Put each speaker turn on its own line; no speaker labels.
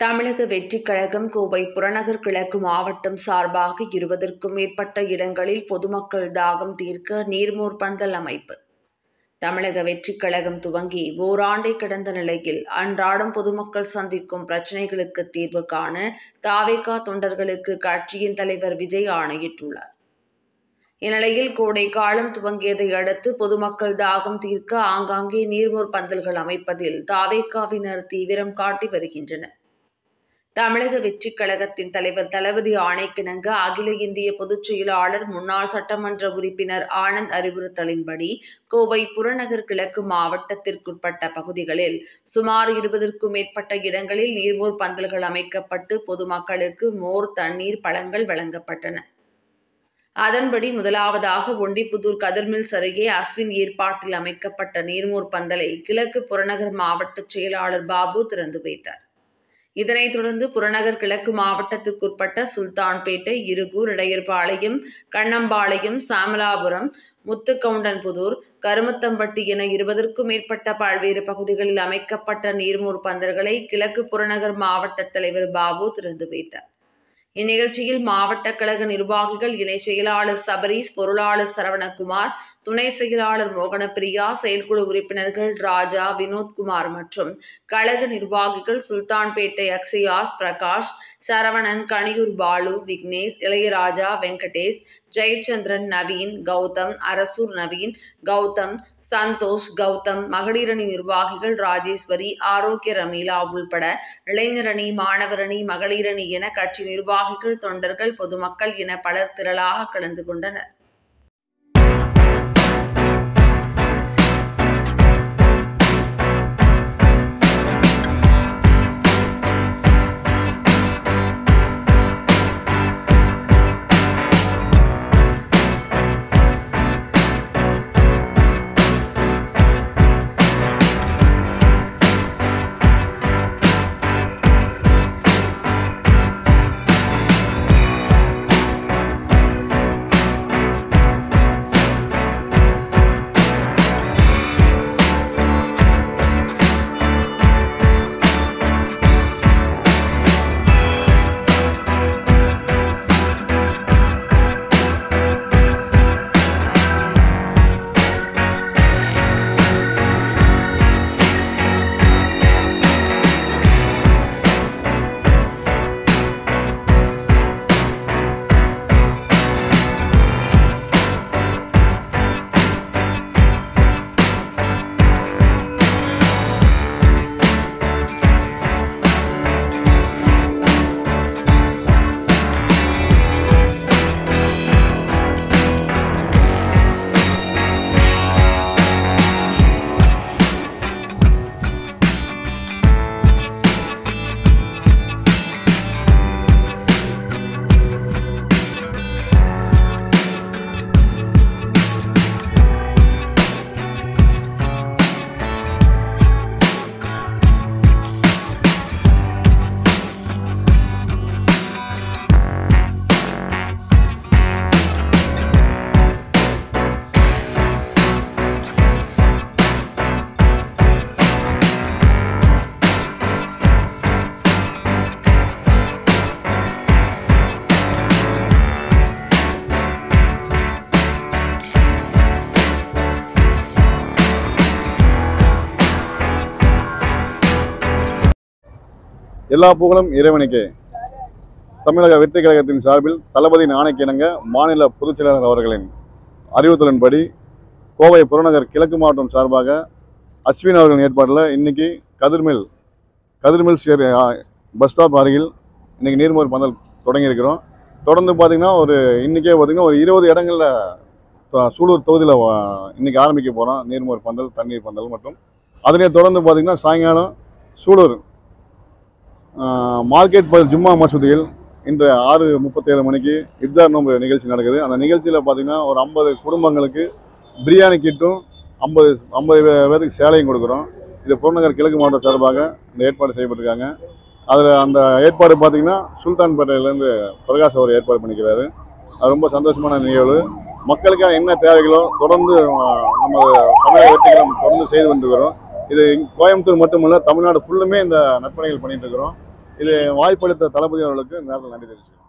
தமிழக வெற்றிக் கழகம் கோவை புறநகர் கிழக்கு மாவட்டம் சார்பாக 20க்கும் மேற்பட்ட இடங்களில் பொதுமக்கள் தாகம் தீர்க்க நீர்மோர் பந்தல் அமைப்பு. தமிழக வெற்றிக் கழகம் துவங்கி ஓராண்டை கடந்த நிலையில் அன்றாடம் பொதுமக்கள் சந்திக்கும் பிரச்சினைகளுக்கு தீர்வு காண தவேக தொண்டர்களுக்கு கட்சியின் தலைவர் விஜய் ஆணையிட்டுள்ளார். இந்நிலையில் கோடை காலம் துவங்கியதை அடுத்து பொதுமக்கள் தாகம் தீர்க்க ஆங்காங்கே நீர்மோர் பந்தல்கள் அமைப்பதில் தவேகவினர் தீவிரம் காட்டி வருகின்றனர். தமிழக வெற்றிக் கழகத்தின் தலைவர் தளபதி ஆணைக்கிணங்க அகில இந்திய பொதுச் செயலாளர் முன்னாள் சட்டமன்ற உறுப்பினர் ஆனந்த் அறிவுறுத்தலின்படி கோவை புறநகர் கிழக்கு மாவட்டத்திற்குட்பட்ட பகுதிகளில் சுமார் 20க்கும் மேற்பட்ட இடங்களில் நீர்மோர் பந்தல்கள் அமைக்கப்பட்டு பொதுமக்களுக்கு மோர், தண்ணீர், பழங்கள் வழங்கப்பட்டன. அதன்படி முதலாவதாக ஒண்டிப்புதூர் கதிர்மில்ஸ் அருகே அஸ்வின் ஏற்பாட்டில் அமைக்கப்பட்ட நீர்மோர் பந்தலை கிழக்கு புறநகர் மாவட்ட செயலாளர் பாபு திறந்து வைத்தார். இதனைத் தொடர்ந்து புறநகர் கிழக்கு மாவட்டத்திற்குட்பட்ட சுல்தான்பேட்டை, இருகூர், இடையர்பாளையம், கண்ணம்பாளையம், சாமலாபுரம், முத்துக்கவுண்டன்புதூர், கருமத்தம்பட்டி என 20க்கும் மேற்பட்ட பல்வேறு பகுதிகளில் அமைக்கப்பட்ட நீர்மோர் பந்தல்களை கிழக்கு புறநகர் மாவட்ட தலைவர் பாபு திறந்து வைத்தார். இந்நிகழ்ச்சியில் மாவட்ட கழக நிர்வாகிகள், இணை செயலாளர் சபரீஸ், பொருளாளர் சரவணகுமார், துணை செயலாளர் மோகனப்பிரியா, செயற்குழு உறுப்பினர்கள் ராஜா, வினோத்குமார் மற்றும் கழக நிர்வாகிகள் சுல்தான்பேட்டை அக்ஷயாஸ், பிரகாஷ், சரவணன், கனியூர் பாலு, விக்னேஷ், இளையராஜா, வெங்கடேஷ், ஜெயச்சந்திரன், நவீன், கௌதம், அரசூர் நவீன், கௌதம், சந்தோஷ், கௌதம், மகளிரணி நிர்வாகிகள் ராஜேஸ்வரி, ஆரோக்கிய ரமீலா உள்பட இளைஞரணி, மாணவரணி, மகளிரணி என கட்சி நிர்வாகிகள், தொண்டர்கள், பொதுமக்கள் என பலர் திரளாக கலந்து கொண்டனர்.
எல்லா புகழும் இறைவனுக்கே. தமிழக வெற்றிக் கழகத்தின் சார்பில் தளபதியின் ஆணைக்கிணங்க மாநில பொதுச் செயலாளர் அவர்களின் அறிவுறுத்தலின்படி கோவை புறநகர் கிழக்கு மாவட்டம் சார்பாக அஸ்வின் அவர்களின் ஏற்பாட்டில் இன்னைக்கு கதிர்மில்ஸ் பஸ் ஸ்டாப் அருகில் இன்னைக்கு நீர்மோர் பந்தல் தொடங்கியிருக்கிறோம். தொடர்ந்து பார்த்திங்கன்னா ஒரு 20 இடங்களில் சூலூர் தொகுதியில் இன்னைக்கு ஆரம்பிக்க போகிறோம் நீர்மோர் பந்தல், தண்ணீர் பந்தல் மற்றும் அதனை தொடர்ந்து பார்த்திங்கன்னா சாயங்காலம் சூலூர் மார்க்கெட் பதில் ஜும்மா மசூதியில் இன்று 6:37 மணிக்கு இஃப்தார் நோன்பு நிகழ்ச்சி நடக்குது. அந்த நிகழ்ச்சியில் பார்த்திங்கன்னா ஒரு 50 குடும்பங்களுக்கு பிரியாணி கிட்டும் 50 பேருக்கு சேலையும் கொடுக்குறோம். இது புறநகர் கிழக்கு மாவட்ட சார்பாக இந்த ஏற்பாடு செய்யப்பட்டிருக்காங்க. அதில் அந்த ஏற்பாடு பார்த்திங்கன்னா சுல்தான்பேட்டையிலேருந்து பிரகாஷ் அவர் ஏற்பாடு பண்ணிக்கிறாரு. அது ரொம்ப சந்தோஷமான நிகழ்வு. மக்களுக்கான என்ன தேவைகளோ தொடர்ந்து நம்ம தமிழக வெற்றிகளை தொடர்ந்து செய்து வந்துருக்கிறோம். இது கோயம்புத்தூர் மட்டுமல்ல, தமிழ்நாடு ஃபுல்லுமே இந்த நற்பணிகள் பண்ணிட்டு இருக்கிறோம். இது வாய்ப்பளித்த தளபதி அவர்களுக்கு இந்த நேரத்தில் நன்றி தெரிவிச்சுக்கிறேன்.